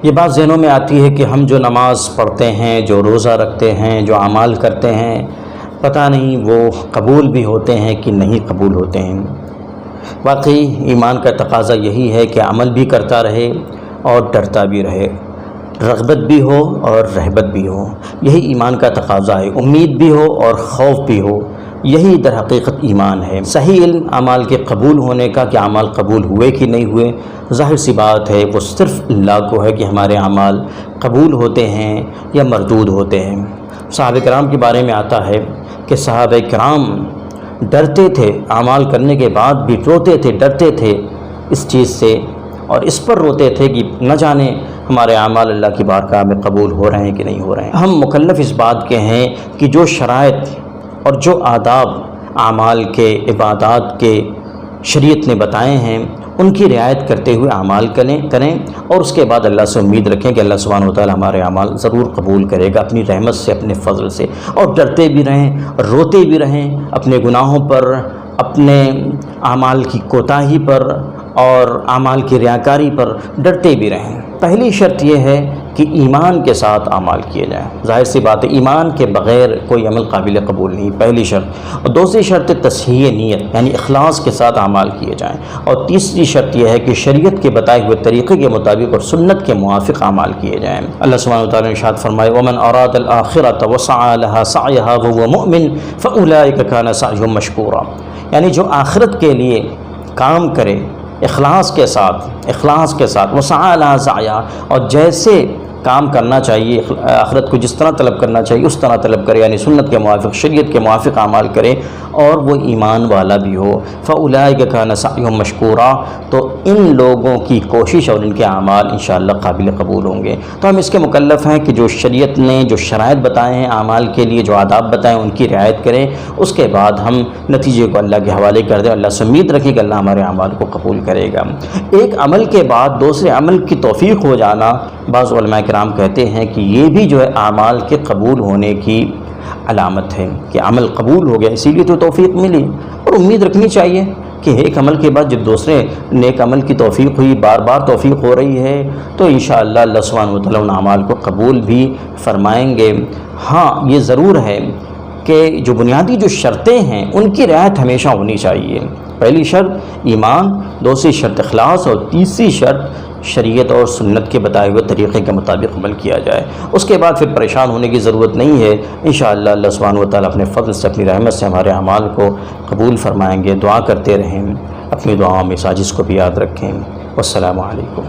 یہ بات ذہنوں میں آتی ہے کہ ہم جو نماز پڑھتے ہیں، جو روزہ رکھتے ہیں، جو اعمال کرتے ہیں، پتہ نہیں وہ قبول بھی ہوتے ہیں کہ نہیں قبول ہوتے ہیں۔ واقعی ایمان کا تقاضا یہی ہے کہ عمل بھی کرتا رہے اور ڈرتا بھی رہے، رغبت بھی ہو اور رہبت بھی ہو، یہی ایمان کا تقاضا ہے۔ امید بھی ہو اور خوف بھی ہو، یہی در حقیقت ایمان ہے۔ صحیح علم اعمال کے قبول ہونے کا کہ اعمال قبول ہوئے کہ نہیں ہوئے، ظاہر سی بات ہے وہ صرف اللہ کو ہے کہ ہمارے اعمال قبول ہوتے ہیں یا مردود ہوتے ہیں۔ صحابہ کرام کے بارے میں آتا ہے کہ صحابہ کرام ڈرتے تھے، اعمال کرنے کے بعد بھی روتے تھے، ڈرتے تھے اس چیز سے، اور اس پر روتے تھے کہ نہ جانے ہمارے اعمال اللہ کی بارگاہ میں قبول ہو رہے ہیں کہ نہیں ہو رہے ہیں۔ ہم مکلف اس بات کے ہیں کہ جو شرائط اور جو آداب اعمال کے، عبادات کے شریعت نے بتائے ہیں ان کی رعایت کرتے ہوئے اعمال کریں اور اس کے بعد اللہ سے امید رکھیں کہ اللہ سبحانہ و تعالی ہمارے اعمال ضرور قبول کرے گا اپنی رحمت سے، اپنے فضل سے، اور ڈرتے بھی رہیں، روتے بھی رہیں اپنے گناہوں پر، اپنے اعمال کی کوتاہی پر اور اعمال کی ریاکاری پر ڈرتے بھی رہیں۔ پہلی شرط یہ ہے کہ ایمان کے ساتھ اعمال کیے جائیں۔ ظاہر سی بات ہے ایمان کے بغیر کوئی عمل قابل قبول نہیں، پہلی شرط۔ اور دوسری شرط تصحیح نیت، یعنی اخلاص کے ساتھ اعمال کیے جائیں۔ اور تیسری شرط یہ ہے کہ شریعت کے بتائے ہوئے طریقے کے مطابق اور سنت کے موافق اعمال کیے جائیں۔ اللہ سبحانہ وتعالیٰ نے ارشاد فرمائے وَمَنْ أَرَادَ الْآخِرَةَ وَسَعَى لَهَا سَعْيَهَا وَهُوَ مُؤْمِنٌ فَأُولَٰئِكَ كَانَ سَعْيُهُمْ مَشْكُورًا، یعنی جو آخرت کے لیے کام کرے اخلاص کے ساتھ وسعى لها سعيها، اور جیسے کام کرنا چاہیے، آخرت کو جس طرح طلب کرنا چاہیے اس طرح طلب کرے، یعنی سنت کے موافق، شریعت کے موافق اعمال کرے، اور وہ ایمان والا بھی ہو، فَأُولَٰئِكَ كَانَ سَعْيُهُمْ مَشْكُورًا، تو ان لوگوں کی کوشش اور ان کے اعمال انشاءاللہ قابل قبول ہوں گے۔ تو ہم اس کے مکلف ہیں کہ جو شریعت نے جو شرائط بتائے ہیں اعمال کے لیے، جو آداب بتائے ہیں ان کی رعایت کریں، اس کے بعد ہم نتیجے کو اللہ کے حوالے کر دیں، اللہ سے امید رکھیں کہ اللہ ہمارے اعمال کو قبول کرے گا۔ ایک عمل کے بعد دوسرے عمل کی توفیق ہو جانا، بعض علماء کرام کہتے ہیں کہ یہ بھی جو ہے اعمال کے قبول ہونے کی علامت ہے کہ عمل قبول ہو گیا، اسی لیے تو توفیق ملی، اور امید رکھنی چاہیے کہ ایک عمل کے بعد جب دوسرے نیک عمل کی توفیق ہوئی، بار بار توفیق ہو رہی ہے، تو انشاءاللہ اللہ سبحانہ وتعالی ان اعمال کو قبول بھی فرمائیں گے۔ ہاں یہ ضرور ہے کہ جو بنیادی جو شرطیں ہیں ان کی رعایت ہمیشہ ہونی چاہیے۔ پہلی شرط ایمان، دوسری شرط اخلاص، اور تیسری شرط شریعت اور سنت کے بتائے ہوئے طریقے کے مطابق عمل کیا جائے۔ اس کے بعد پھر پریشان ہونے کی ضرورت نہیں ہے، انشاءاللہ اللہ سبحانہ و تعالیٰ اپنے فضل سے، اپنی رحمت سے ہمارے اعمال کو قبول فرمائیں گے۔ دعا کرتے رہیں، اپنی دعاؤں میں سازش کو بھی یاد رکھیں۔ والسلام علیکم۔